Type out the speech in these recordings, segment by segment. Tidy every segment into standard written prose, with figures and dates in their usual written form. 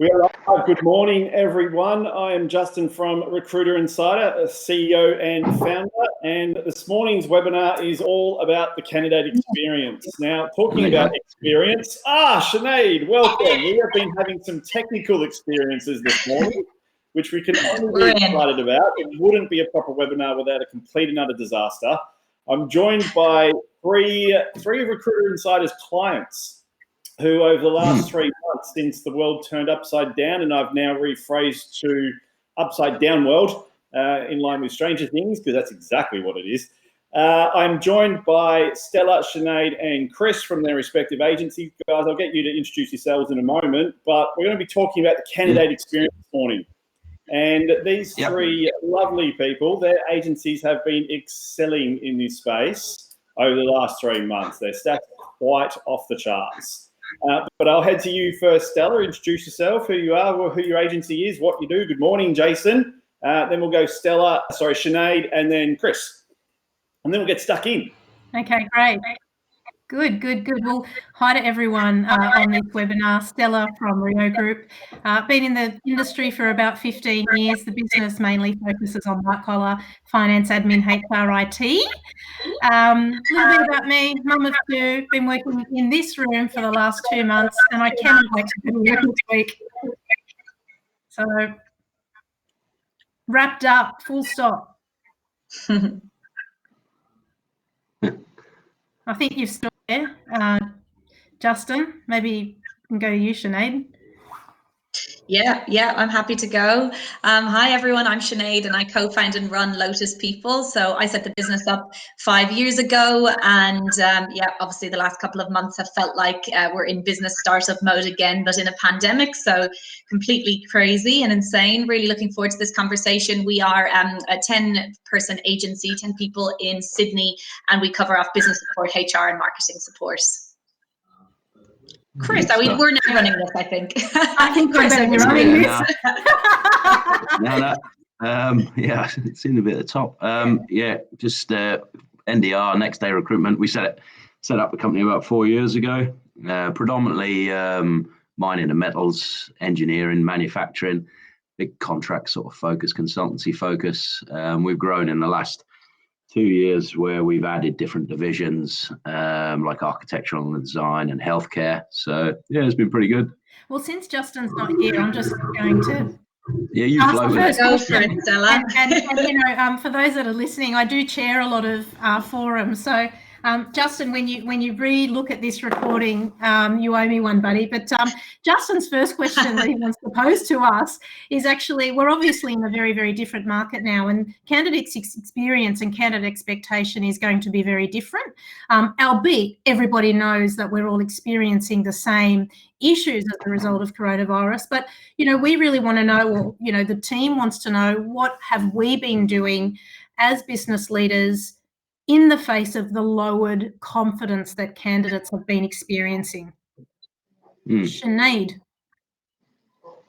We are live. Good morning, everyone. I am Justin from Recruiter Insider, a CEO and founder, and this morning's webinar is all about the candidate experience. Now, talking about experience, Sinead, welcome. We have been having some technical experiences this morning, which we can only be excited about. It wouldn't be a proper webinar without a complete and utter disaster. I'm joined by three of Recruiter Insider's clients, who over the last 3 months since the world turned upside down, and I've now rephrased to upside down world, in line with Stranger Things, because that's exactly what it is. I'm joined by Stella, Sinead, and Chris from their respective agencies. Guys, I'll get you to introduce yourselves in a moment, but we're going to be talking about the candidate experience this morning. And these three lovely people, their agencies have been excelling in this space over the last 3 months. Their stats are quite off the charts. But I'll head to you first, Stella. Introduce yourself, who you are, who your agency is, what you do. Good morning, Jason. Then we'll go Sinead, and then Chris. And then we'll get stuck in. Okay, great. Good. Well, hi to everyone on this webinar. Stella from Rio Group. Been in the industry for about 15 years. The business mainly focuses on white-collar finance, admin, HR, IT. A little bit about me, mum of two, been working in this room for the last 2 months, and I cannot wait to go to work this week. So, wrapped up, full stop. I think you've stopped there. Justin, maybe you can go to you, Sinead. Yeah, I'm happy to go. Hi, everyone. I'm Sinead, and I co-found and run Lotus People. So I set the business up 5 years ago, and obviously the last couple of months have felt like we're in business startup mode again, but in a pandemic. So completely crazy and insane. Really looking forward to this conversation. We are a 10-person agency, 10 people in Sydney, and we cover off business support, HR, and marketing support. Chris, we're now running this, I think. I think Chris, we're running this. It seemed a bit at the top. Just NDR, Next Day Recruitment. We set up the company about 4 years ago, predominantly mining and metals, engineering, manufacturing, big contract sort of focus, consultancy focus. We've grown in the last 2 years where we've added different divisions like architectural and design and healthcare. So it's been pretty good. Well, since Justin's not here, I'm just going to you float with it. Go for it, Stella. And for those that are listening, I do chair a lot of forums. So Justin, when you re-look at this recording, you owe me one, buddy. But Justin's first question that he wants to pose to us is actually, we're obviously in a very, very different market now, and candidate's experience and candidate expectation is going to be very different, albeit everybody knows that we're all experiencing the same issues as a result of coronavirus. But, we really want to know, the team wants to know, what have we been doing as business leaders in the face of the lowered confidence that candidates have been experiencing? Sinead.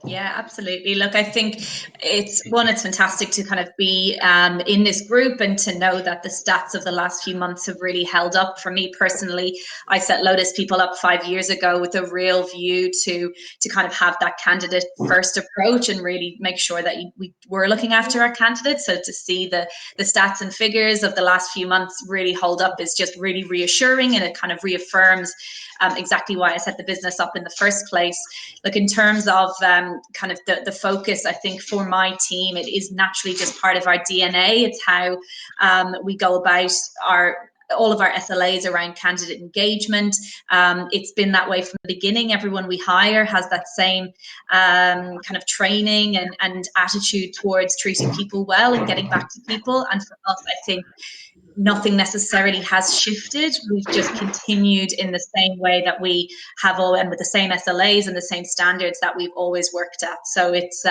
Yeah, absolutely. Look, I think it's fantastic to kind of be in this group and to know that the stats of the last few months have really held up. For me personally, I set Lotus People up 5 years ago with a real view to kind of have that candidate first approach and really make sure that we were looking after our candidates. So to see the stats and figures of the last few months really hold up is just really reassuring, and it kind of reaffirms exactly why I set the business up in the first place. Look, in terms of kind of the focus, I think for my team, it is naturally just part of our DNA. It's how we go about all of our SLAs around candidate engagement. It's been that way from the beginning. Everyone we hire has that same kind of training and attitude towards treating people well and getting back to people. And for us, I think nothing necessarily has shifted. We've just continued in the same way that we have all, and with the same SLAs and the same standards that we've always worked at. So it's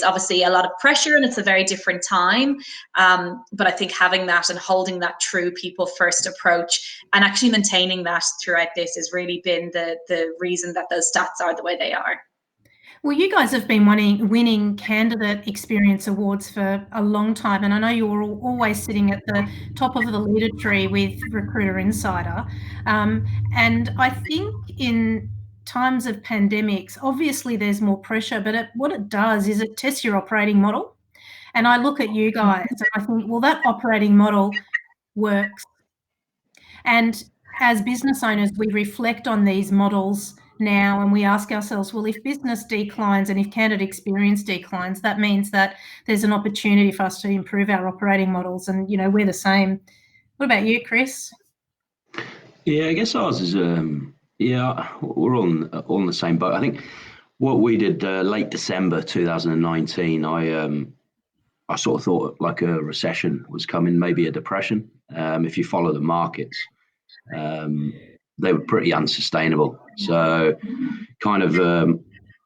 obviously a lot of pressure, and it's a very different time. But I think having that and holding that true people first approach and actually maintaining that throughout this has really been the reason that those stats are the way they are. Well, you guys have been winning candidate experience awards for a long time, and I know you're always sitting at the top of the leader tree with Recruiter Insider. And I think in times of pandemics, obviously there's more pressure, but what it does is it tests your operating model. And I look at you guys and I think, well, that operating model works. And as business owners, we reflect on these models now and we ask ourselves, well, if business declines and if candidate experience declines, that means that there's an opportunity for us to improve our operating models. And, you know, we're the same. What about you, Chris? Yeah, I guess ours is, we're all in the same boat. I think what we did late December 2019, I sort of thought like a recession was coming, maybe a depression. If you follow the markets, they were pretty unsustainable. So kind of,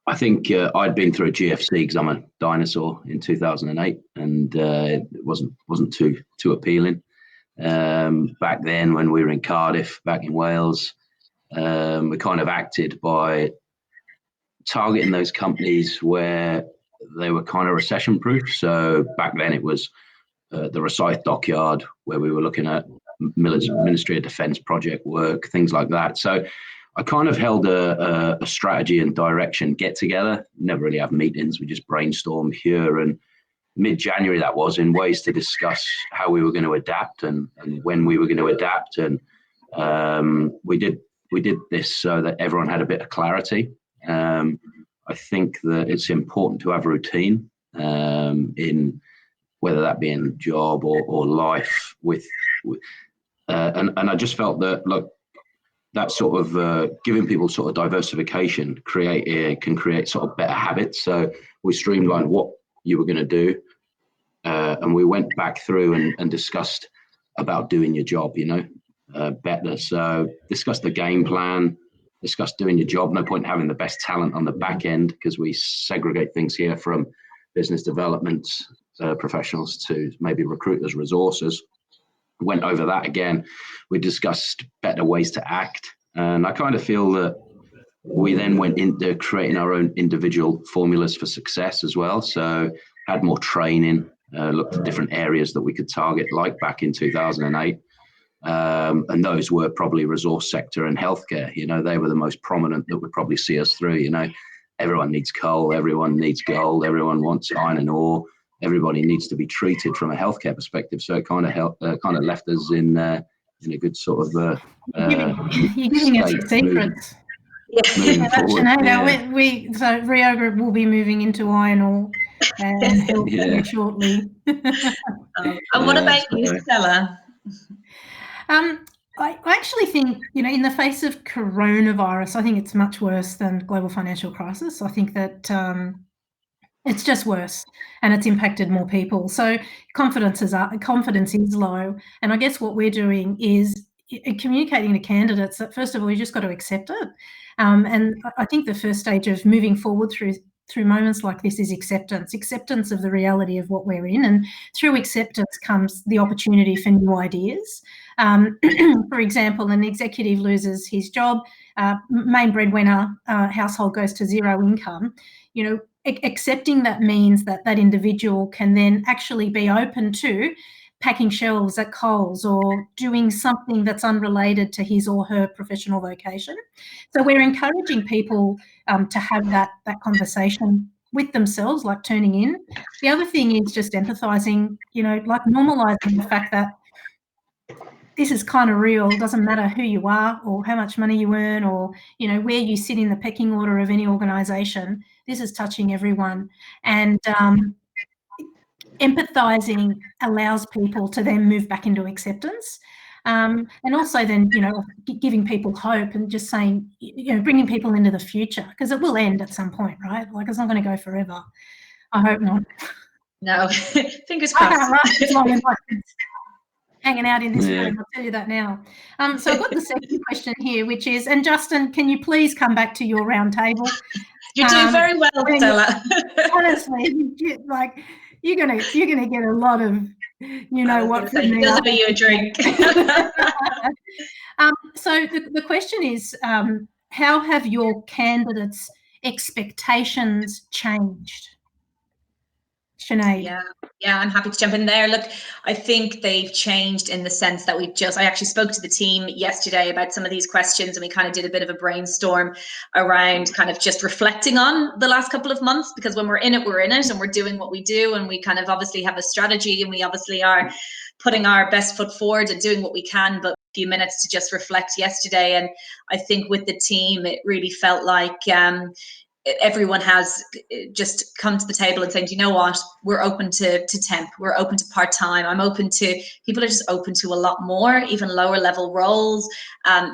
I think I'd been through a GFC because I'm a dinosaur in 2008 and it wasn't too appealing. Back then when we were in Cardiff, back in Wales, we kind of acted by targeting those companies where they were kind of recession proof. So back then it was the Rosyth Dockyard, where we were looking at Ministry of Defence project work, things like that. So I kind of held a strategy and direction get together. Never really have meetings. We just brainstorm here, and mid-January that was, in ways to discuss how we were going to adapt and when we were going to adapt. And we did this so that everyone had a bit of clarity. I think that it's important to have routine in whether that be in job or life and I just felt that, look, that sort of giving people sort of diversification can create sort of better habits. So we streamlined what you were going to do, and we went back through and discussed about doing your job, better. So discussed the game plan, discussed doing your job. No point in having the best talent on the back end, because we segregate things here from business development professionals to maybe recruiters, resources. Went over that again. We discussed better ways to act. And I kind of feel that we then went into creating our own individual formulas for success as well. So had more training, looked at different areas that we could target, like back in 2008. And those were probably resource sector and healthcare. They were the most prominent that would probably see us through. Everyone needs coal, everyone needs gold, everyone wants iron and ore. Everybody needs to be treated from a healthcare perspective. So it kind of left us in a good sort of. You're giving us secrets. So Rio Group will be moving into iron ore and healthcare shortly. And what about you, Stella? I actually think, in the face of coronavirus, I think it's much worse than global financial crisis. I think that it's just worse and it's impacted more people. So confidence is low. And I guess what we're doing is communicating to candidates that, first of all, you just got to accept it. And I think the first stage of moving forward through moments like this is acceptance of the reality of what we're in. And through acceptance comes the opportunity for new ideas. For example, an executive loses his job, main breadwinner, household goes to zero income. Accepting that means that individual can then actually be open to packing shelves at Coles or doing something that's unrelated to his or her professional vocation. So we're encouraging people to have that conversation with themselves, like turning in. The other thing is just empathizing, like normalizing the fact that this is kind of real. It doesn't matter who you are or how much money you earn or, where you sit in the pecking order of any organisation. This is touching everyone. And empathizing allows people to then move back into acceptance. And also then, giving people hope and just saying, bringing people into the future, because it will end at some point, right? Like, it's not going to go forever. I hope not. No, fingers crossed. I can't write as long as hanging out in this room, I'll tell you that now. So I've got the second question here, which is, and Justin, can you please come back to your round table? You're doing very well, Stella. Honestly, you're gonna get a lot of what from me. He does owe you a drink. So the question is, how have your candidates' expectations changed? Sinead. Yeah, I'm happy to jump in there. Look, I think they've changed in the sense that I actually spoke to the team yesterday about some of these questions, and we kind of did a bit of a brainstorm around kind of just reflecting on the last couple of months, because when we're in it, and we're doing what we do, and we kind of obviously have a strategy, and we obviously are putting our best foot forward and doing what we can, but a few minutes to just reflect yesterday. And I think with the team, it really felt like everyone has just come to the table and saying, you know what, we're open to temp, we're open to part-time, people are just open to a lot more, even lower level roles,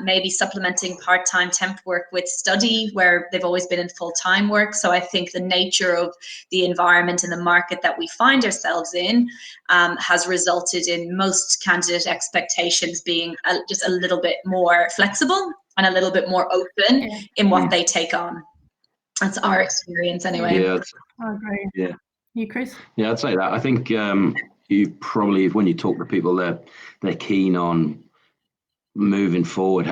maybe supplementing part-time temp work with study where they've always been in full-time work. So I think the nature of the environment and the market that we find ourselves in has resulted in most candidate expectations being just a little bit more flexible and a little bit more open in what they take on. That's our experience anyway. Yeah, I agree. Yeah. You, Chris? Yeah, I'd say that. I think you probably, when you talk to people, they're keen on moving forward,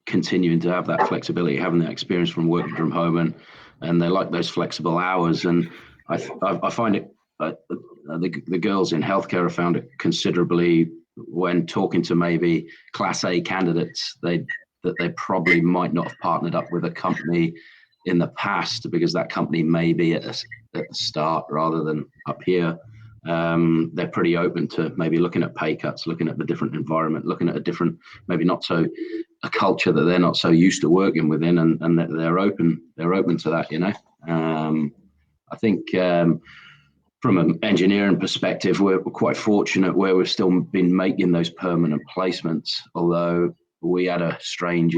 continuing to have that flexibility, having that experience from working from home, and they like those flexible hours. And I find it, the girls in healthcare have found it considerably when talking to maybe Class A candidates, that they probably might not have partnered up with a company in the past, because that company may be at the start rather than up here. They're pretty open to maybe looking at pay cuts, looking at the different environment, looking at a different, maybe not so, a culture that they're not so used to working within, and that they're open to that, you know. I think from an engineering perspective, we're quite fortunate where we've still been making those permanent placements, although we had a strange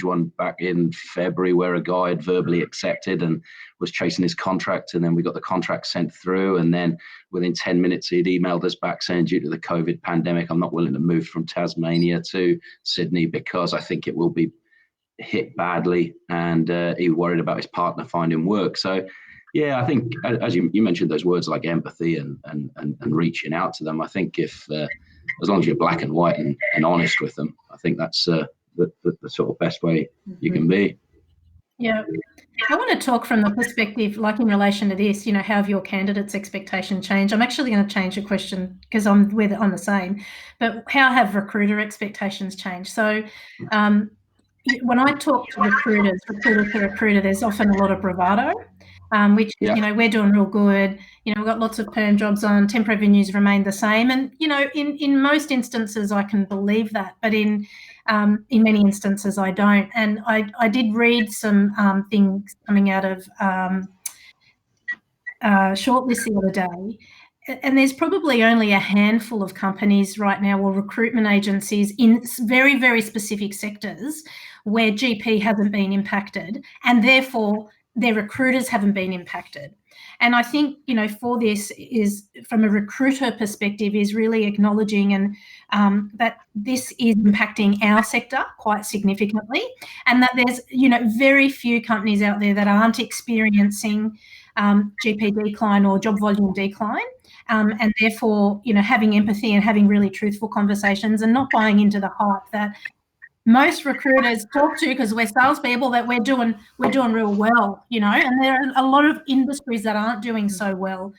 one back in February where a guy had verbally accepted and was chasing his contract, and then we got the contract sent through, and then within 10 minutes he'd emailed us back saying, due to the COVID pandemic, I'm not willing to move from Tasmania to Sydney because I think it will be hit badly, and he worried about his partner finding work. So yeah, I think as you mentioned those words like empathy and reaching out to them, I think if as long as you're black and white and honest with them, I think that's the sort of best way you can be. Yeah. I want to talk from the perspective, like in relation to this, you know, how have your candidates' expectation changed? I'm actually going to change the question because I'm the same, but how have recruiter expectations changed? So when I talk to recruiter to recruiter, there's often a lot of bravado, which, you know, we're doing real good. You know, we've got lots of perm jobs on, temp revenues remain the same. And, you know, in most instances, I can believe that, but in many instances, I don't. And I did read some things coming out of Shortlist the other day, and there's probably only a handful of companies right now or recruitment agencies in very, very specific sectors where GP hasn't been impacted, and therefore their recruiters haven't been impacted. And I think, you know, for this is, from a recruiter perspective, is really acknowledging and that this is impacting our sector quite significantly, and that there's, you know, very few companies out there that aren't experiencing GP decline or job volume decline, and therefore, you know, having empathy and having really truthful conversations and not buying into the hype that most recruiters talk to, because we're salespeople, that we're doing real well, you know, and there are a lot of industries that aren't doing so well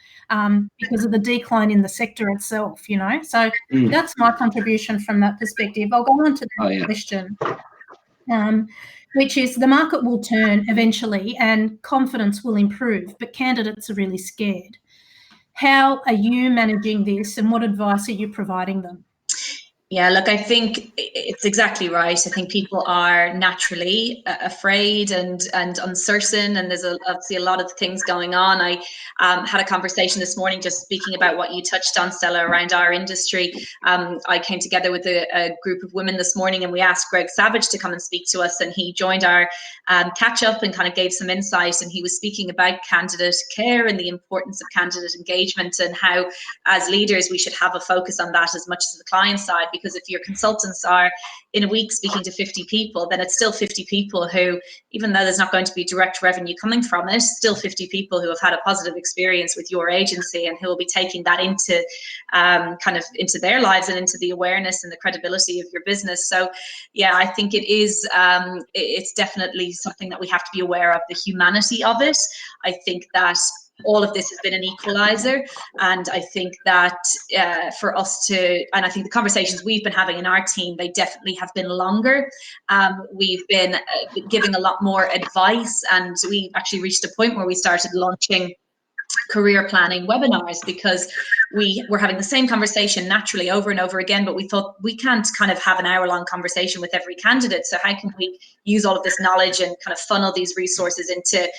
because of the decline in the sector itself, you know. So that's my contribution from that perspective. I'll go on to the question, which is, the market will turn eventually and confidence will improve, but candidates are really scared. How are you managing this, and what advice are you providing them? Yeah, look, I think it's exactly right. I think people are naturally afraid and uncertain, and there's obviously a lot of things going on. I had a conversation this morning just speaking about what you touched on, Stella, around our industry. I came together with a group of women this morning, and we asked Greg Savage to come and speak to us, and he joined our catch up and kind of gave some insight, and he was speaking about candidate care and the importance of candidate engagement, and how as leaders we should have a focus on that as much as the client side. Because if your consultants are in a week speaking to 50 people, then it's still 50 people who, even though there's not going to be direct revenue coming from it, still 50 people who have had a positive experience with your agency and who will be taking that into kind of into their lives and into the awareness and the credibility of your business. So yeah, I think it is it's definitely something that we have to be aware of, the humanity of it. I think that all of this has been an equalizer. And I think that for us to, and I think the conversations we've been having in our team, they definitely have been longer. We've been giving a lot more advice, and we actually reached a point where we started launching career planning webinars, because we were having the same conversation naturally over and over again, but we thought we can't kind of have an hour-long conversation with every candidate. So how can we use all of this knowledge and kind of funnel these resources into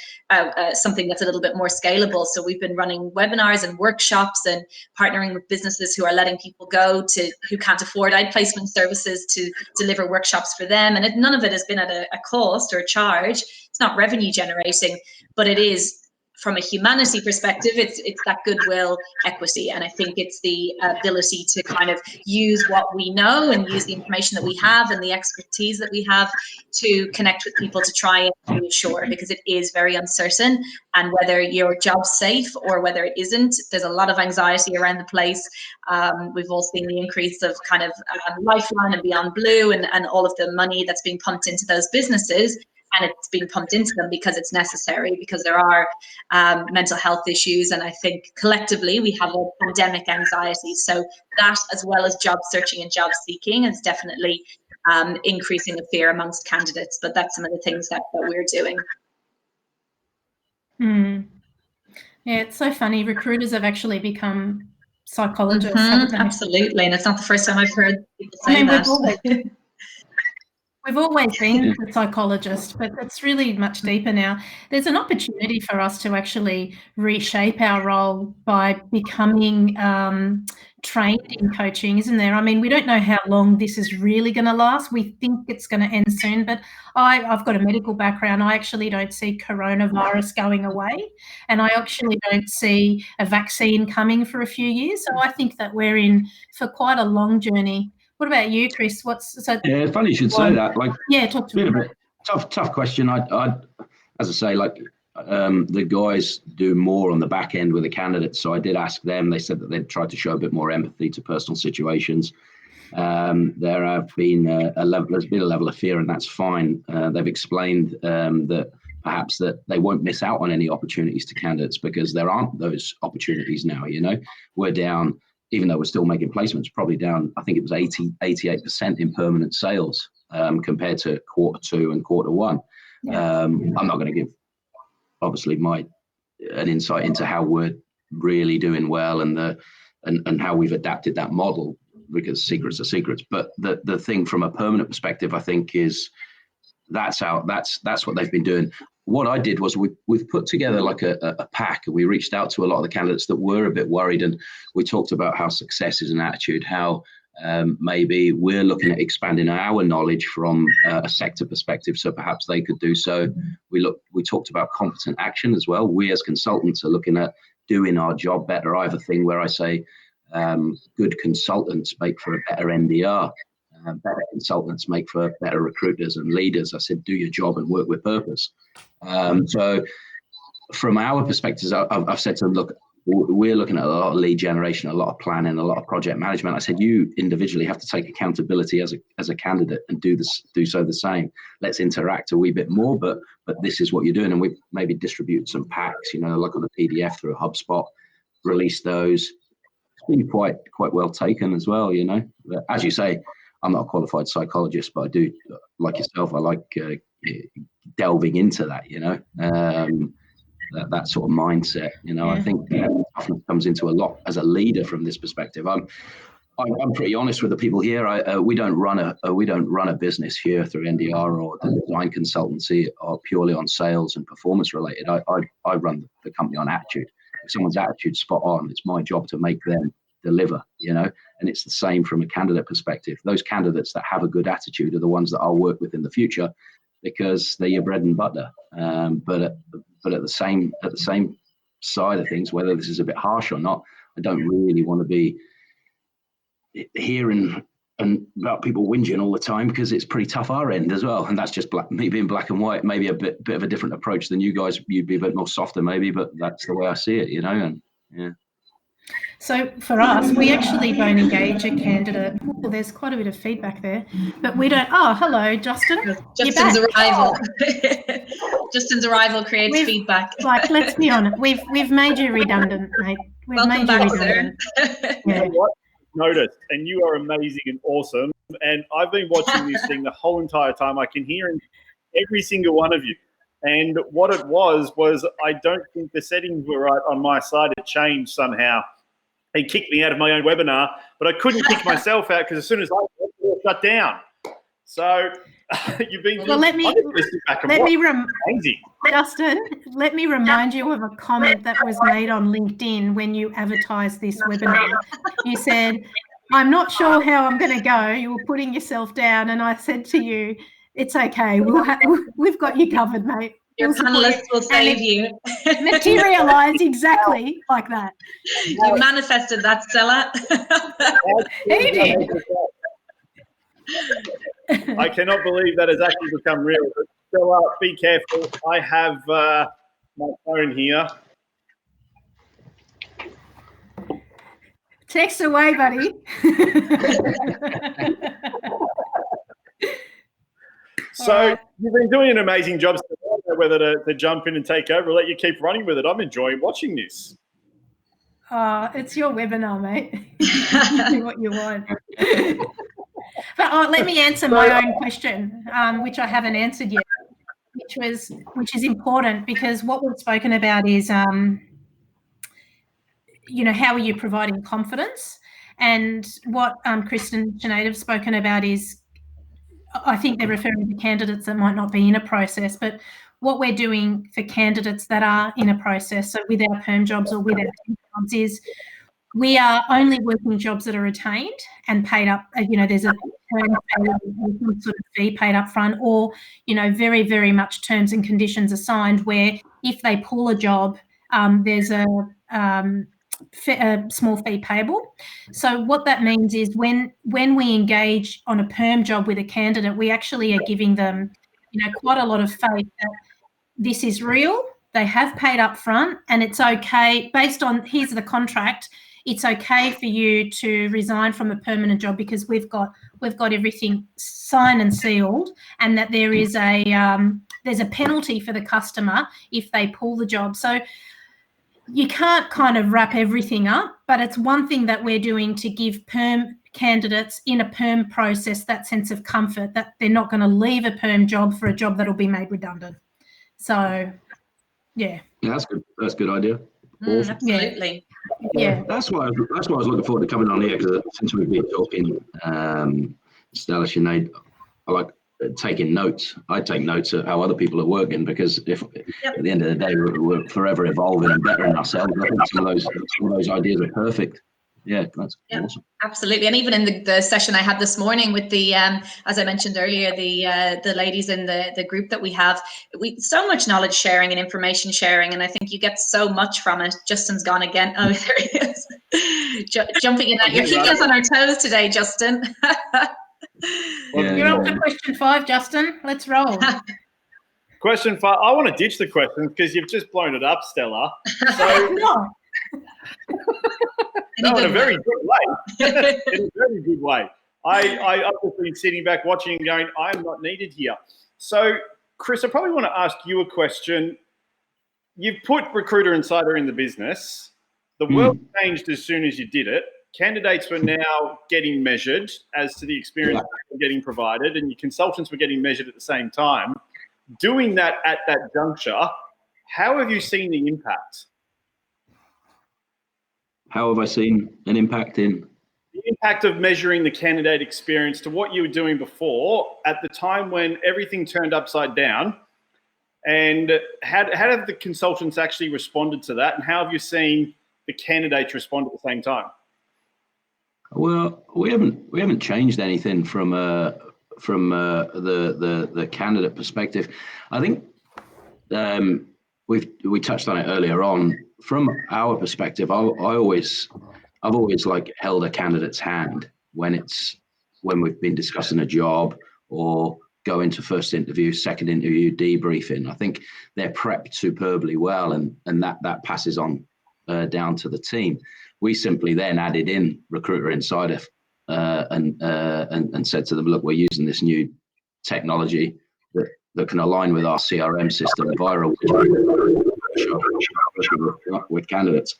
something that's a little bit more scalable? So we've been running webinars and workshops and partnering with businesses who are letting people go to who can't afford outplacement services to deliver workshops for them. And none of it has been at a cost or a charge. It's not revenue generating, but it is, from a humanity perspective, it's that goodwill equity. And I think it's the ability to kind of use what we know and use the information that we have and the expertise that we have to connect with people to try and reassure, because it is very uncertain. And whether your job's safe or whether it isn't, there's a lot of anxiety around the place. We've all seen the increase of kind of Lifeline and Beyond Blue and all of the money that's being pumped into those businesses. And it's being pumped into them because it's necessary, because there are mental health issues. And I think collectively we have a pandemic anxiety. So that, as well as job searching and job seeking, is definitely increasing the fear amongst candidates. But that's some of the things that we're doing. Yeah, it's so funny. Recruiters have actually become psychologists. Haven't they? Absolutely. And it's not the first time I've heard people say that. We've always been a psychologist, but it's really much deeper now. There's an opportunity for us to actually reshape our role by becoming trained in coaching, isn't there? I mean, we don't know how long this is really going to last. We think it's going to end soon, but I've got a medical background. I actually don't see coronavirus going away, and I actually don't see a vaccine coming for a few years. So I think that we're in for quite a long journey. What about you, Chris? Yeah, funny you should say that. Like, yeah, talk to me. A bit tough question. I as I say, like the guys do more on the back end with the candidates. So I did ask them. They said that they'd tried to show a bit more empathy to personal situations. There have been there's been a level of fear, and that's fine. They've explained that perhaps that they won't miss out on any opportunities to candidates because there aren't those opportunities now. You know, we're down. Even though we're still making placements, probably down, I think it was 88% in permanent sales compared to Q2 and Q1. Yeah. I'm not going to give, obviously, an insight into how we're really doing well and how we've adapted that model, because secrets are secrets. But the thing from a permanent perspective, I think, is that's what they've been doing. What I did was we've put together like a pack, and we reached out to a lot of the candidates that were a bit worried, and we talked about how success is an attitude, how maybe we're looking at expanding our knowledge from a sector perspective, so perhaps they could do so. We talked about competent action as well. We as consultants are looking at doing our job better. I have a thing where I say good consultants make for a better NDR. Better consultants make for better recruiters and leaders. I said, do your job and work with purpose. So from our perspectives, I've said to them, look, we're looking at a lot of lead generation, a lot of planning, a lot of project management. I said, you individually have to take accountability as a candidate and do so the same. Let's interact a wee bit more, but this is what you're doing. And we maybe distribute some packs, like on a PDF through a HubSpot, release those. It's been quite well taken as well, But as you say, I'm not a qualified psychologist, but I do, like yourself, I like delving into that, that sort of mindset. I think often comes into a lot as a leader from this perspective. I'm pretty honest with the people here. We don't run a business here through NDR or the design consultancy or purely on sales and performance related. I run the company on attitude. If someone's attitude's spot on, it's my job to make them deliver, and it's the same from a candidate perspective. Those candidates that have a good attitude are the ones that I'll work with in the future because they're your bread and butter. But at the same side of things, whether this is a bit harsh or not, I don't really want to be hearing about people whinging all the time, because it's pretty tough our end as well. And that's just me being black and white, maybe a bit of a different approach than you guys. You'd be a bit more softer maybe, but that's the way I see it, and yeah. So for us, we actually don't engage a candidate. Well, there's quite a bit of feedback there, but we don't. Oh, hello, Justin. Justin's You're back. arrival. Justin's arrival creates feedback. Like, let's be honest, we've made you redundant, mate. Welcome back, sir. You know what? Noticed, and you are amazing and awesome. And I've been watching this thing the whole entire time. I can hear every single one of you. And what it was I don't think the settings were right on my side. It changed somehow. They kicked me out of my own webinar, but I couldn't kick myself out because as soon as I shut down. So you've been. Well, Justin, let me remind you of a comment that was made on LinkedIn when you advertised this webinar. You said, "I'm not sure how I'm going to go." You were putting yourself down, and I said to you, "It's okay. We've got you covered, mate. Your panelists will save you." Materialise exactly like that. You manifested that, Stella. He did. I cannot believe that has actually become real. But Stella, be careful. I have my phone here. Text away, buddy. So you've been doing an amazing job. So I don't know whether to jump in and take over or let you keep running with it. I'm enjoying watching this. It's your webinar, mate. You do what you want. But let me answer my own question, which I haven't answered yet, which is important because what we've spoken about is, you know, how are you providing confidence? And what Chris and Sinead have spoken about is, I think they're referring to candidates that might not be in a process, but what we're doing for candidates that are in a process, so with our perm jobs or with our temp jobs, is we are only working jobs that are retained and paid up. You know, there's a term sort of fee paid up front, or, you know, very, very much terms and conditions assigned where if they pull a job, there's a small fee payable. So what that means is when we engage on a perm job with a candidate, we actually are giving them, you know, quite a lot of faith that this is real. They have paid up front, and it's okay based on, here's the contract. It's okay for you to resign from a permanent job because we've got everything signed and sealed, and that there is there's a penalty for the customer if they pull the job. So you can't kind of wrap everything up, but it's one thing that we're doing to give perm candidates in a perm process that sense of comfort that they're not going to leave a perm job for a job that'll be made redundant. So, yeah. Yeah, that's good. That's a good idea. Absolutely. Yeah. That's why I was looking forward to coming on here, because since we've been talking, Stella, Sinead, I like taking notes. I take notes of how other people are working, because if at the end of the day we're forever evolving and bettering ourselves, I think some of those ideas are perfect. Yeah, that's awesome. Absolutely. And even in the session I had this morning with the, as I mentioned earlier, the ladies in the group that we have, so much knowledge sharing and information sharing, and I think you get so much from it. Justin's gone again. Oh, there he is. Jumping in. You're keeping us on our toes today, Justin. You're up to question 5, Justin. Let's roll. Question 5. I want to ditch the questions because you've just blown it up, Stella. So, no, in a very good way. In a very good way. I've just been sitting back watching and going, I am not needed here. So, Chris, I probably want to ask you a question. You've put Recruiter Insider in the business. The world changed as soon as you did it. Candidates were now getting measured as to the experience they were getting provided, and your consultants were getting measured at the same time. Doing that at that juncture, how have you seen the impact? How have I seen an impact in? The impact of measuring the candidate experience to what you were doing before at the time when everything turned upside down, and how have the consultants actually responded to that, and how have you seen the candidates respond at the same time? Well, we haven't changed anything from the candidate perspective. I think we touched on it earlier on. From our perspective, I've always like held a candidate's hand when we've been discussing a job or going to first interview, second interview, debriefing. I think they're prepped superbly well, and that passes on down to the team. We simply then added in Recruiter Insider and said to them, look, we're using this new technology that can align with our CRM system via with candidates.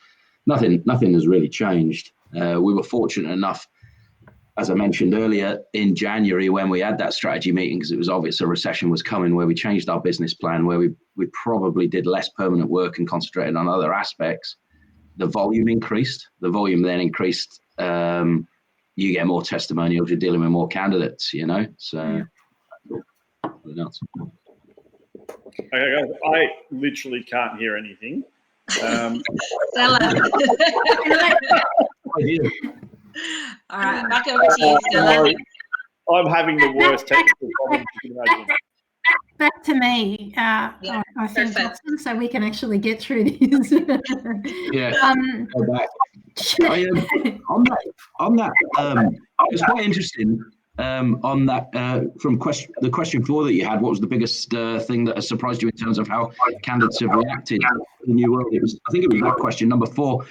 Nothing has really changed. We were fortunate enough, as I mentioned earlier, in January when we had that strategy meeting, because it was obvious a recession was coming, where we changed our business plan, where we probably did less permanent work and concentrated on other aspects. The volume increased. The volume then increased. You get more testimonials. You're dealing with more candidates, you know. So, else. Okay, guys, I literally can't hear anything. Stella. All right, back over to you, Stella. I'm having the worst technical problems you can imagine. Back to me, I think, Justin, so we can actually get through this. Yeah. Go back. On that, it's quite interesting. On that, the question 4 that you had, what was the biggest thing that has surprised you in terms of how candidates have reacted to the new world? I think it was that question, number 4.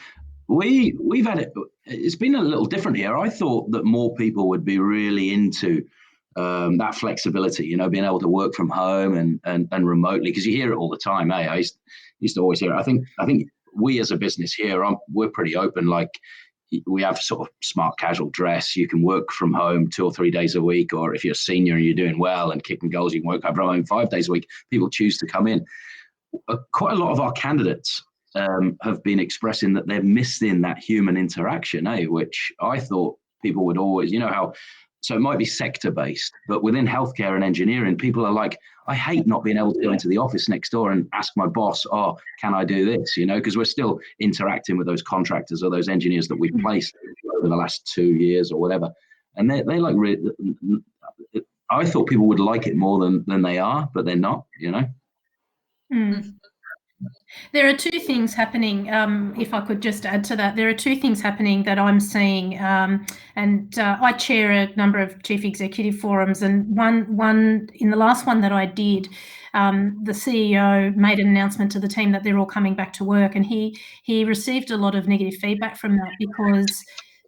We've had it. It's been a little different here. I thought that more people would be really into that flexibility, you know, being able to work from home and remotely, because you hear it all the time. I used to always hear it. I think we as a business here, we're pretty open. Like, we have sort of smart casual dress. You can work from home 2 or 3 days a week, or if you're a senior and you're doing well and kicking goals, you can work from home 5 days a week. People choose to come in. Quite a lot of our candidates have been expressing that they've missed in that human interaction, which I thought people would always, you know how. So it might be sector-based, but within healthcare and engineering, people are like, I hate not being able to go into the office next door and ask my boss, oh, can I do this? You know, because we're still interacting with those contractors or those engineers that we've placed over the last 2 years or whatever. And they like, I thought people would like it more than they are, but they're not, you know? Mm. There are 2 things happening. If I could just add to that, there are 2 things happening that I'm seeing, and I chair a number of chief executive forums. And one in the last one that I did, the CEO made an announcement to the team that they're all coming back to work, and he received a lot of negative feedback from that because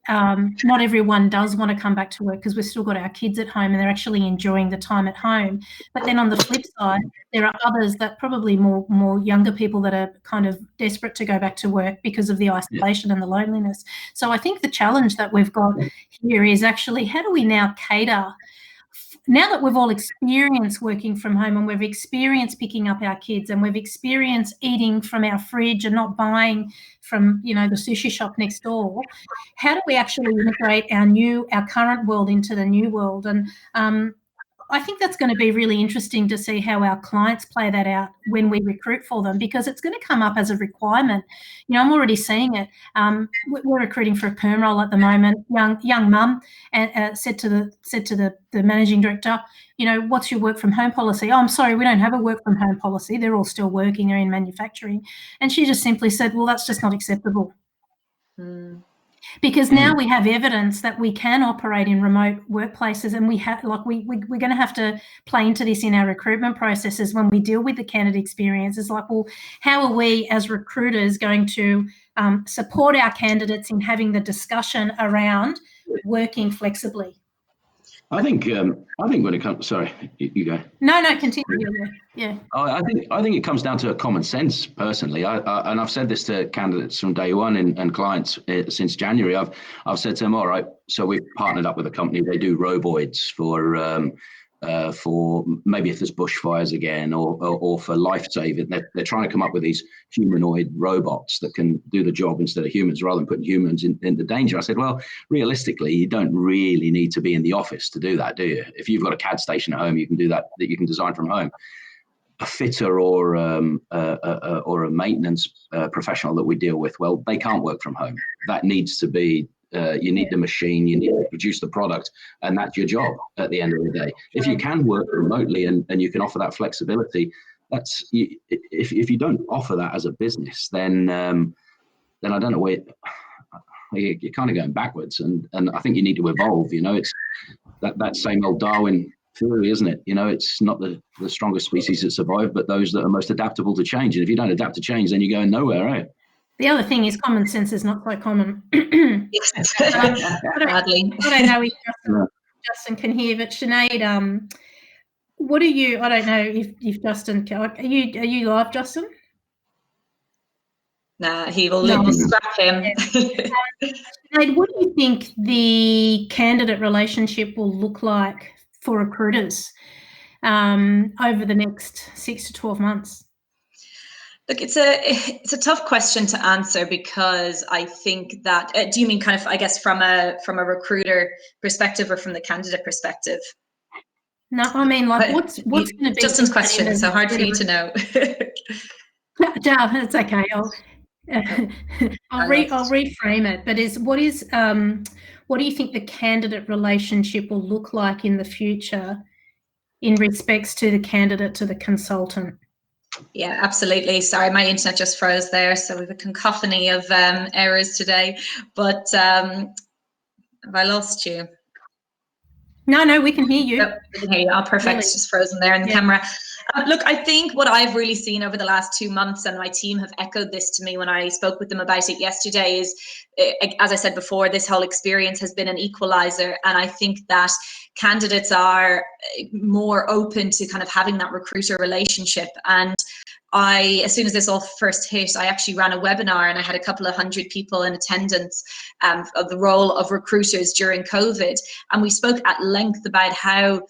not everyone does want to come back to work, because we've still got our kids at home and they're actually enjoying the time at home. But then on the flip side, there are others that probably more younger people that are kind of desperate to go back to work because of the isolation and the loneliness. So I think the challenge that we've got here is actually, how do we now cater, now that we've all experienced working from home and we've experienced picking up our kids and we've experienced eating from our fridge and not buying from, you know, the sushi shop next door, how do we actually integrate our current world into the new world? And I think that's going to be really interesting to see how our clients play that out when we recruit for them, because it's going to come up as a requirement. You know, I'm already seeing it. We're recruiting for a perm role at the moment. Young mum said to the managing director, you know, what's your work from home policy? Oh, I'm sorry, we don't have a work from home policy. They're all still working. They're in manufacturing. And she just simply said, well, that's just not acceptable. Because now we have evidence that we can operate in remote workplaces, and we're going to have to play into this in our recruitment processes when we deal with the candidate experience. It's like, well, how are we as recruiters going to support our candidates in having the discussion around working flexibly? I think when it comes, sorry, you go. No, continue. Yeah. I think it comes down to common sense. Personally, and I've said this to candidates from day one and clients since January. I've said to them, all right, so we've partnered up with a company. They do roboids for maybe if there's bushfires again, or for life saving. They're trying to come up with these humanoid robots that can do the job instead of humans, rather than putting humans into danger. I said, well, realistically, you don't really need to be in the office to do that, do you? If you've got a CAD station at home, you can do that you can design from home. A fitter or a maintenance professional that we deal with, well, they can't work from home. That needs to be. You need the machine, you need to produce the product, and that's your job at the end of the day. If you can work remotely and you can offer that flexibility, if you don't offer that as a business, then I don't know where you're kind of going backwards, and I think you need to evolve. You know, it's that same old Darwin theory, isn't it? You know, it's not the strongest species that survive, but those that are most adaptable to change. And if you don't adapt to change, then you're going nowhere, right? The other thing is common sense is not so common. Yes. Badly. I don't know if Justin can hear, but Sinead, what are you? I don't know if Justin can. Are you live, Justin? Nah, he will scrap him. Sinead, what do you think the candidate relationship will look like for recruiters over the next 6 to 12 months? Look, it's a tough question to answer, because I think that do you mean kind of, I guess, from a recruiter perspective or from the candidate perspective? No, I mean, like, what's going to be Justin's question? So hard for you to know. No, it's okay. I'll reframe it. But what do you think the candidate relationship will look like in the future in respects to the candidate to the consultant? Yeah, absolutely. Sorry, my internet just froze there. So we have a cacophony of errors today. But have I lost you? No, we can hear you. Yep, we can hear you. Oh, perfect. Really? It's just frozen there in the camera. Look, I think what I've really seen over the last 2 months, and my team have echoed this to me when I spoke with them about it yesterday, is, as I said before, this whole experience has been an equalizer. And I think that candidates are more open to kind of having that recruiter relationship. And as soon as this all first hit, I actually ran a webinar, and I had a couple of hundred people in attendance of the role of recruiters during COVID. And we spoke at length about how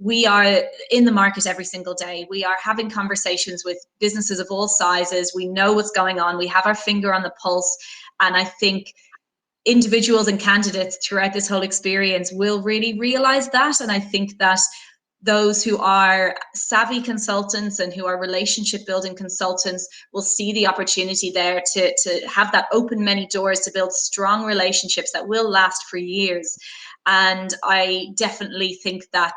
we are in the market every single day. We are having conversations with businesses of all sizes. We know what's going on. We have our finger on the pulse. And I think individuals and candidates throughout this whole experience will really realize that. And I think that those who are savvy consultants and who are relationship building consultants will see the opportunity there to have that open many doors, to build strong relationships that will last for years. And I definitely think that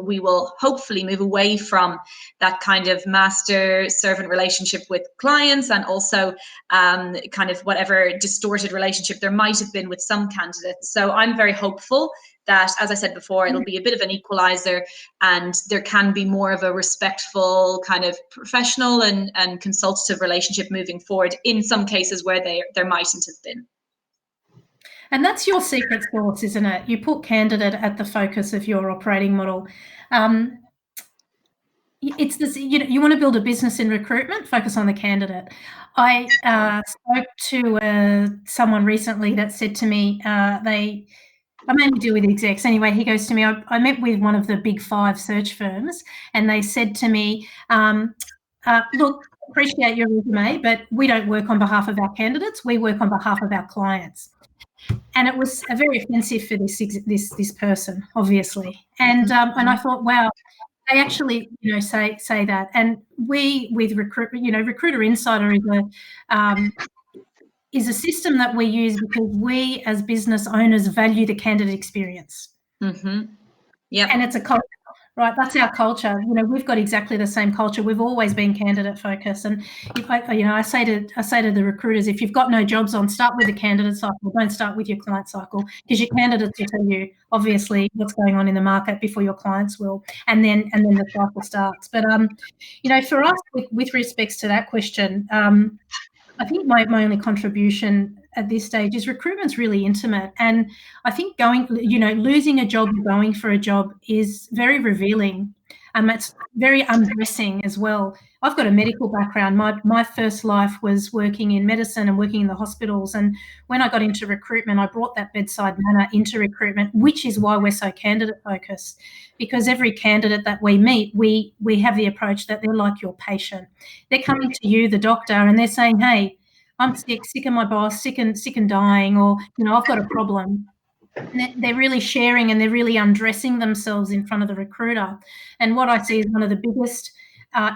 we will hopefully move away from that kind of master-servant relationship with clients, and also kind of whatever distorted relationship there might have been with some candidates. So I'm very hopeful that, as I said before, it'll be a bit of an equalizer, and there can be more of a respectful kind of professional and consultative relationship moving forward in some cases where there mightn't have been. And that's your secret sauce, isn't it? You put candidate at the focus of your operating model. It's this, you want to build a business in recruitment, focus on the candidate. I spoke to someone recently that said to me, I mainly deal with execs anyway. He goes to me, I met with one of the big 5 search firms, and they said to me, look, appreciate your resume, but we don't work on behalf of our candidates. We work on behalf of our clients. And it was very offensive for this person, obviously. And I thought, wow, they actually, say that. And we, with Recruiter Insider is a system that we use because we, as business owners, value the candidate experience. Mm-hmm. Yeah. And it's a culture, right? That's our culture. We've got exactly the same culture. We've always been candidate focused. And if I say to the recruiters, if you've got no jobs on, start with the candidate cycle. Don't start with your client cycle, because your candidates will tell you obviously what's going on in the market before your clients will, and then the cycle starts. But for us, with respects to that question, I think my only contribution at this stage is recruitment's really intimate. And I think losing a job or going for a job is very revealing. It's very undressing as well. I've got a medical background. My first life was working in medicine and working in the hospitals. And when I got into recruitment, I brought that bedside manner into recruitment, which is why we're so candidate focused. Because every candidate that we meet, we have the approach that they're like your patient. They're coming to you, the doctor, and they're saying, hey, I'm sick of my boss, sick and dying, or, I've got a problem. And they're really sharing, and they're really undressing themselves in front of the recruiter. And what I see is one of the biggest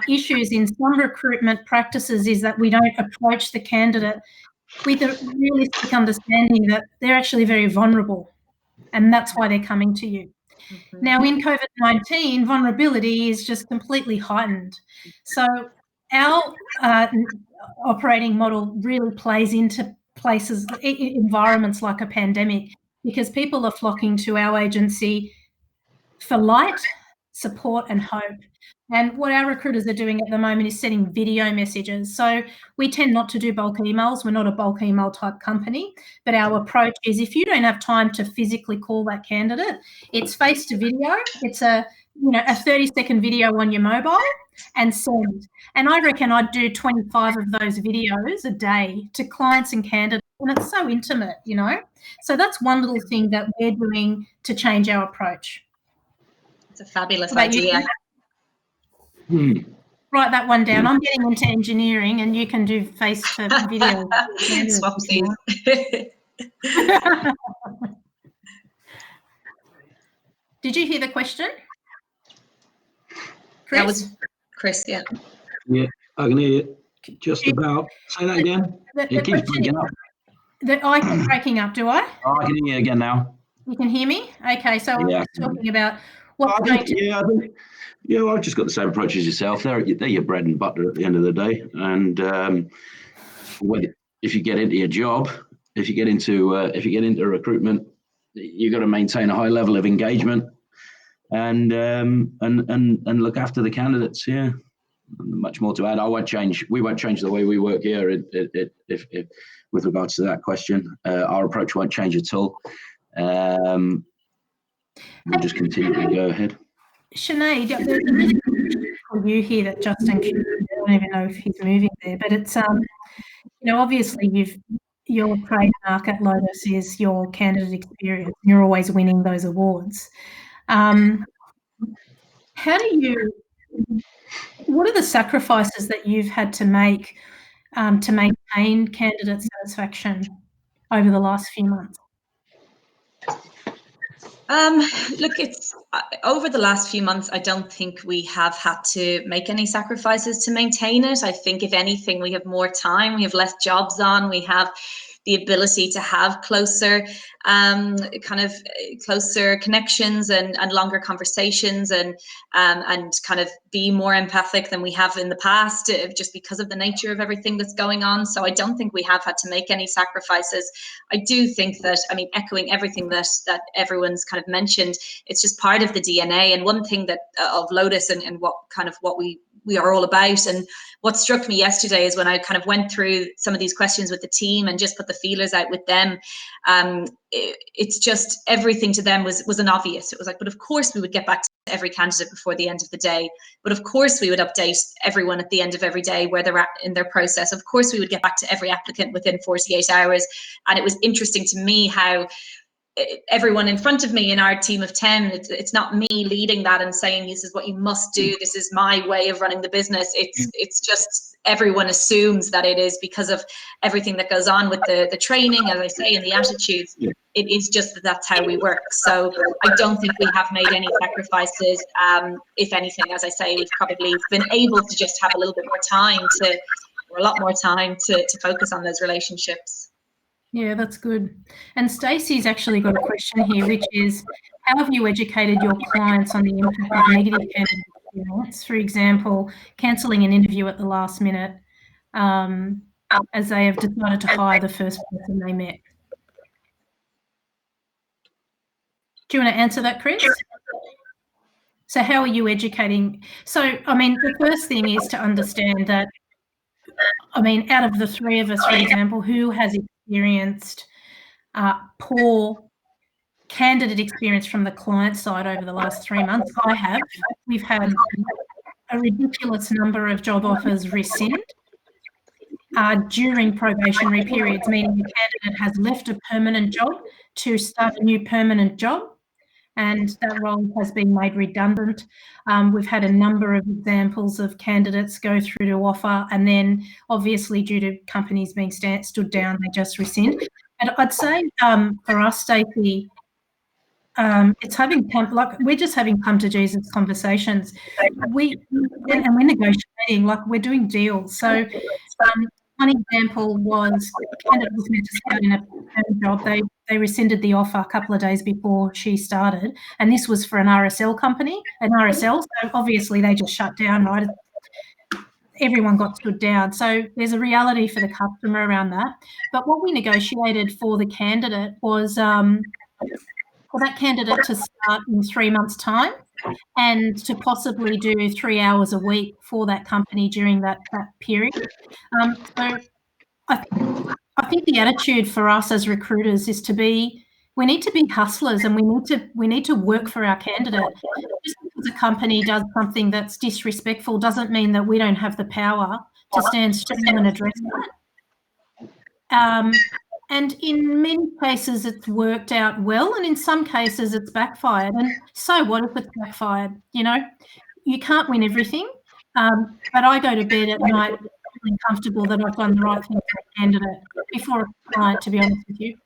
issues in some recruitment practices is that we don't approach the candidate with a realistic understanding that they're actually very vulnerable, and that's why they're coming to you. Mm-hmm. Now, in COVID-19, vulnerability is just completely heightened. So our operating model really plays into environments like a pandemic, because people are flocking to our agency for light, support and hope. And what our recruiters are doing at the moment is sending video messages. So we tend not to do bulk emails. We're not a bulk email type company, but our approach is if you don't have time to physically call that candidate, it's face to video. It's a 30-second video on your mobile and send. And I reckon I'd do 25 of those videos a day to clients and candidates, and it's so intimate, So that's one little thing that we're doing to change our approach. It's a fabulous idea. Write that one down. I'm getting into engineering and you can do face to video. Swapsies. Did you hear the question? Chris? That was Chris, yeah. Yeah, I can hear you. Just about. Say that again. It keeps breaking up. I keep breaking up, do I? Oh, I can hear you again now. You can hear me? Okay, so Yeah. I'm just talking about I've just got the same approach as yourself. They're your bread and butter at the end of the day. And if you get into your job, if you get into recruitment, you've got to maintain a high level of engagement and look after the candidates. Yeah, much more to add. We won't change the way we work here. If with regards to that question, our approach won't change at all. We'll just continue to go ahead. Sinead, there's a really good question for you here that Justin, I don't even know if he's moving there, but it's obviously your trademark at Lotus is your candidate experience. You're always winning those awards. What are the sacrifices that you've had to make to maintain candidate satisfaction over the last few months? Look, it's over the last few months, I don't think we have had to make any sacrifices to maintain it. I think if anything, we have more time, we have less jobs on, we have the ability to have closer connections and longer conversations and kind of be more empathic than we have in the past, just because of the nature of everything that's going on. So I don't think we have had to make any sacrifices. I do think that, echoing everything that everyone's kind of mentioned, it's just part of the DNA. And one thing that of Lotus and what we are all about. And what struck me yesterday is when I kind of went through some of these questions with the team and just put the feelers out with them, it's just everything to them was an obvious. It was like, but of course we would get back to every candidate before the end of the day. But of course we would update everyone at the end of every day where they're at in their process. Of course we would get back to every applicant within 48 hours. And it was interesting to me how everyone in front of me in our team of 10, it's not me leading that and saying this is what you must do, this is my way of running the business. It's just everyone assumes that it is because of everything that goes on with the training, as I say, and the attitudes. It is just that that's how we work. So I don't think we have made any sacrifices. If anything, as I say, we've probably been able to just have a little bit more time or a lot more time to focus on those relationships. Yeah, that's good. And Stacey's actually got a question here, which is, how have you educated your clients on the impact of negative candidate experience? For example, cancelling an interview at the last minute, as they have decided to hire the first person they met. Do you want to answer that, Chris? So how are you educating? So, the first thing is to understand that, out of the three of us, for example, who has experienced poor candidate experience from the client side over the last 3 months? I have. We've had a ridiculous number of job offers rescind during probationary periods, meaning the candidate has left a permanent job to start a new permanent job, and that role has been made redundant. We've had a number of examples of candidates go through to offer, and then obviously due to companies being stood down, they just rescind. And I'd say for us, Stacey, it's we're just having come to Jesus conversations. We're negotiating, we're doing deals. So one example was a candidate was meant to start in a job. They rescinded the offer a couple of days before she started, and this was for an RSL company, so obviously they just shut down, right? Everyone got stood down. So there's a reality for the customer around that. But what we negotiated for the candidate was for that candidate to start in 3 months' time and to possibly do 3 hours a week for that company during that period. So I think the attitude for us as recruiters is we need to be hustlers, and we need to work for our candidate. Just because a company does something that's disrespectful doesn't mean that we don't have the power to stand strong and address that. And in many cases, it's worked out well, and in some cases, it's backfired. And so what if it's backfired? You know, you can't win everything. But I go to bed at night feeling comfortable that I've done the right thing for a candidate before a client, to be honest with you.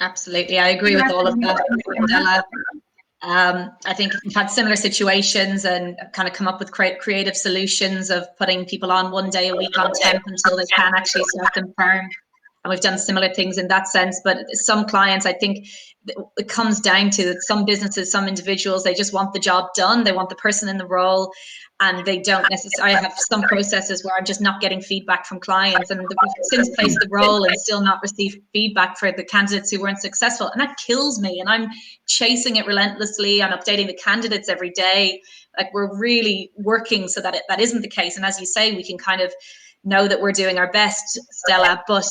Absolutely, I agree with all of that, Stella. I think we've had similar situations and kind of come up with creative solutions of putting people on 1 day a week on temp until they can actually start them perm. And we've done similar things in that sense. But some clients, I think it comes down to that some businesses, some individuals, they just want the job done. They want the person in the role, and they don't necessarily. I have some processes where I'm just not getting feedback from clients, and we've since placed the role and still not received feedback for the candidates who weren't successful. And that kills me. And I'm chasing it relentlessly. I'm updating the candidates every day. Like, we're really working so that that isn't the case. And as you say, we can kind of know that we're doing our best, Stella, but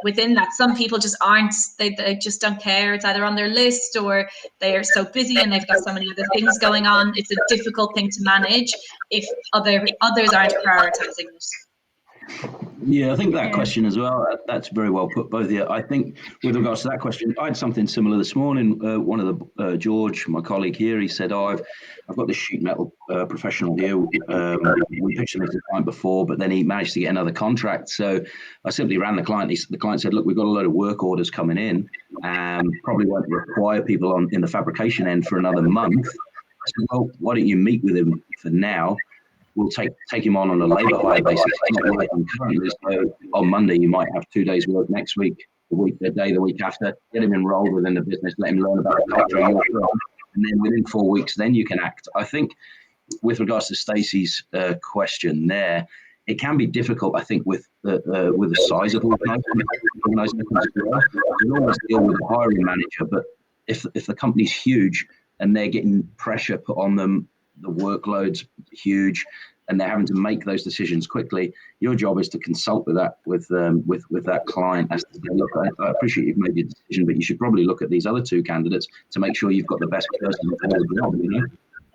within that, some people just aren't, they just don't care. It's either on their list or they are so busy and they've got so many other things going on. It's a difficult thing to manage if others aren't prioritizing it. Yeah, I think that question as well, that's very well put, both of you. I think with regards to that question, I had something similar this morning. One of the, George, my colleague here, he said, oh, I've got this sheet metal professional here. We pitched him as a client before, but then he managed to get another contract. So I simply ran the client. The client said, look, we've got a load of work orders coming in, and probably won't require people in the fabrication end for another month. I said, well, why don't you meet with him for now? We'll take him on a labour hire basis. He's not working currently, so on Monday you might have 2 days work next week, the week after. Get him enrolled within the business, let him learn about the culture of your firm, and then within 4 weeks, then you can act. I think with regards to Stacey's question there, it can be difficult, I think, with the size of organisations. You always deal with the hiring manager, but if the company's huge and they're getting pressure put on them, the workload's huge, and they're having to make those decisions quickly, your job is to consult with that client as to say, look, I appreciate you've made your decision, but you should probably look at these other two candidates to make sure you've got the best person for the job. You know,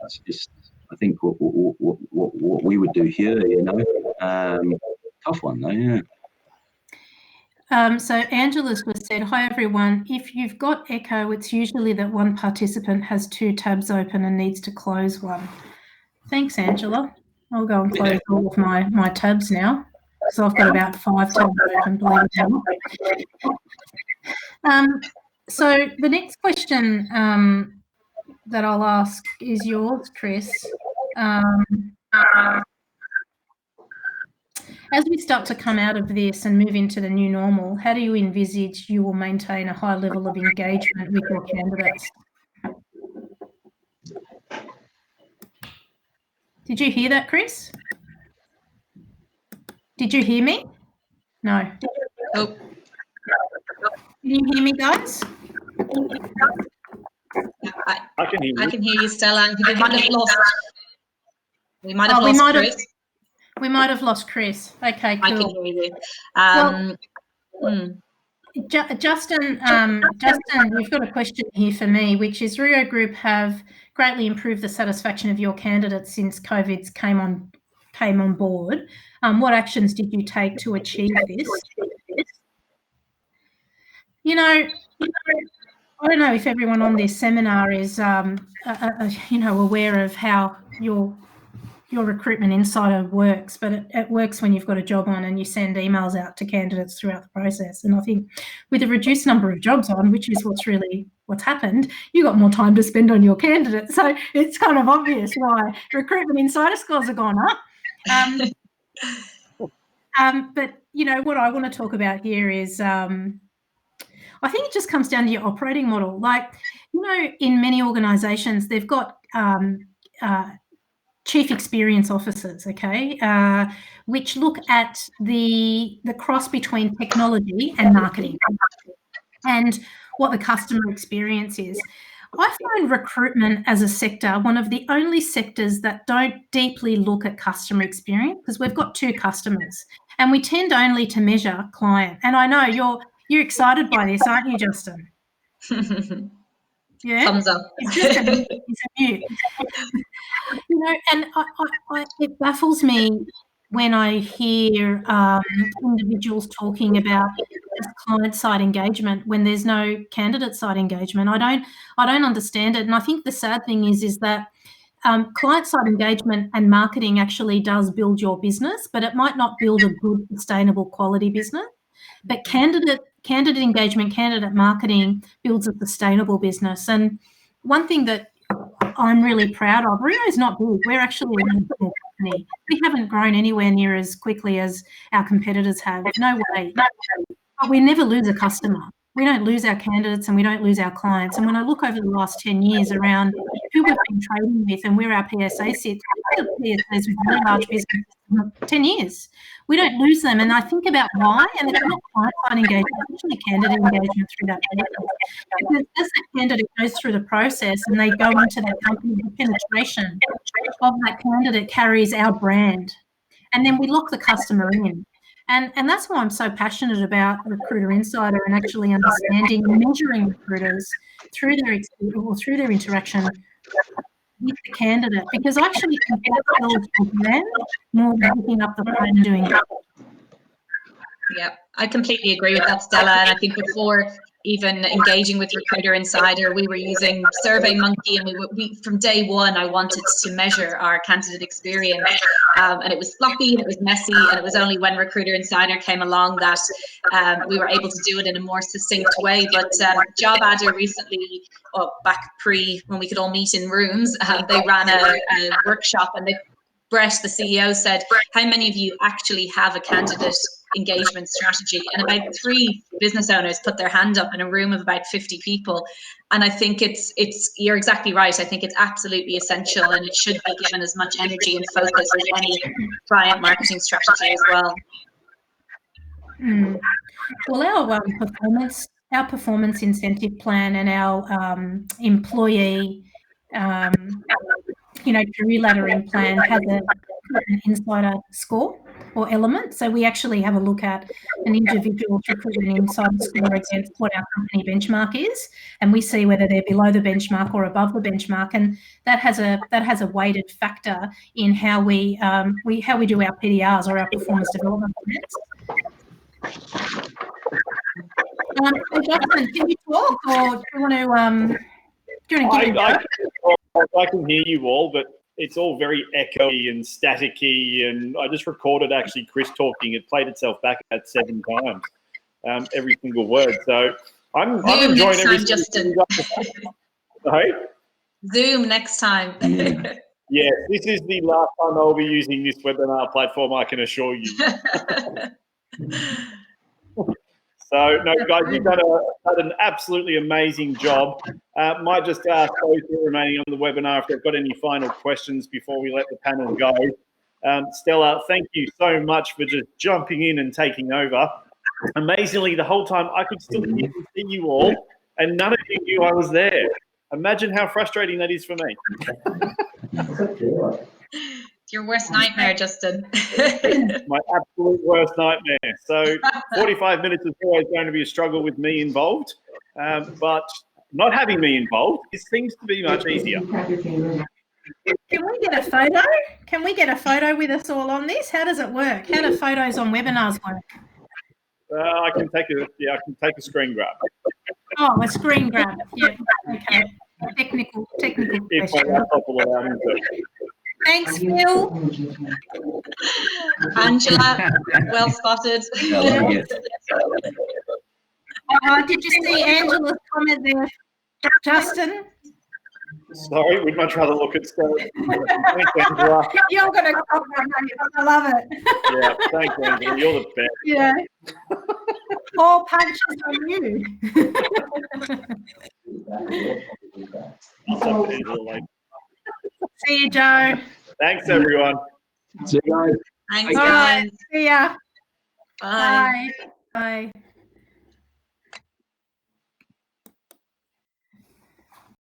that's just, I think, what we would do here. You know, tough one though. Yeah. So Angela's just said, hi everyone, if you've got echo, it's usually that one participant has 2 tabs open and needs to close one. Thanks, Angela. I'll go and close all of my tabs now, because I've got about 5 tabs open, believe it or not. So the next question that I'll ask is yours, Chris. As we start to come out of this and move into the new normal, how do you envisage you will maintain a high level of engagement with your candidates? Did you hear that, Chris? Did you hear me? No. Oh. Can you hear me, guys? I can hear you. I can hear you, Stella. We might have lost. We might have lost Chris. We might have lost Chris. Okay, cool. I can hear you. Justin, you've got a question here for me, which is Rio Group have greatly improved the satisfaction of your candidates since COVID came on board. What actions did you take to achieve this? You know, I don't know if everyone on this seminar is, aware of how your recruitment insider works, but it works when you've got a job on and you send emails out to candidates throughout the process. And I think with a reduced number of jobs on, which is what's happened, you got more time to spend on your candidates. So it's kind of obvious why recruitment insider scores have gone up. But you know what I want to talk about here is I think it just comes down to your operating model. Like, you know, in many organisations, they've got chief experience officers, okay, which look at the cross between technology and marketing and what the customer experience is. I find recruitment as a sector one of the only sectors that don't deeply look at customer experience, because we've got two customers and we tend only to measure client. And I know you're excited by this, aren't you, Justin? Yeah. Thumbs up. It's just a mute. You know, and it baffles me when I hear individuals talking about client-side engagement when there's no candidate-side engagement. I don't understand it, and I think the sad thing is that client-side engagement and marketing actually does build your business, but it might not build a good, sustainable, quality business. But candidate engagement, candidate marketing builds a sustainable business. And one thing that I'm really proud of, Rio is not big. We're actually a really small company. We haven't grown anywhere near as quickly as our competitors have. No way. But we never lose a customer. We don't lose our candidates and we don't lose our clients. And when I look over the last 10 years around who we've been trading with and where our PSA sits, we've had PSAs with very large businesses for 10 years. We don't lose them. And I think about why, and it's not client-side engagement, it's actually candidate engagement through that process. Because as that candidate goes through the process and they go into that company, the penetration of that candidate carries our brand. And then we lock the customer in. And that's why I'm so passionate about Recruiter Insider and actually understanding and measuring recruiters through their interaction with the candidate, because I actually think that's eligible for them more than picking up the phone and doing it. Yeah, I completely agree with that, Stella. And I think before even engaging with Recruiter Insider, we were using SurveyMonkey, and we from day one, I wanted to measure our candidate experience, and it was floppy and it was messy, and it was only when Recruiter Insider came along that we were able to do it in a more succinct way. But Job Adder recently, back when we could all meet in rooms, they ran a workshop, and Brett, the CEO, said, how many of you actually have a candidate engagement strategy? And about 3 business owners put their hand up in a room of about 50 people. And I think you're exactly right. I think it's absolutely essential, and it should be given as much energy and focus as any client marketing strategy as well. Well, our performance incentive plan and our employee career laddering plan has an insider score or element. So we actually have a look at an individual recruitment insider score against what our company benchmark is, and we see whether they're below the benchmark or above the benchmark, and that has a weighted factor in how we do our PDRs or our performance development plans. Justin, can you talk, or do you want to? I can hear you all, but it's all very echoey and staticky. And I just recorded actually Chris talking. It played itself back about 7 times, every single word. So I'm enjoying every Justin. Sorry? Zoom next time. Yeah, this is the last time I'll be using this webinar platform, I can assure you. So, no, guys, you've done an absolutely amazing job. Might just ask those who are remaining on the webinar if they've got any final questions before we let the panel go. Stella, thank you so much for just jumping in and taking over. Amazingly, the whole time I could still hear and see you all, and none of you knew I was there. Imagine how frustrating that is for me. It's your worst nightmare, Justin. My absolute worst nightmare. So 45 minutes is always going to be a struggle with me involved, but not having me involved, it seems to be much easier. Can we get a photo? Can we get a photo with us all on this? How does it work? How do photos on webinars work? I can take a screen grab. Oh, a screen grab. Yeah. Okay. Technical question. If my laptop will allow me to. Thanks, Phil. Angela, well spotted. Did you see Angela's comment there, Justin? Sorry, we'd much rather look at Stella. Thanks, Angela. You're going to I love it. Yeah, thanks, Angela. You're the best. Yeah. All punches on you. I'll talk to Angela later. See you, Joe. Thanks, everyone. See you guys. Thanks, guys. See ya. Bye. Bye.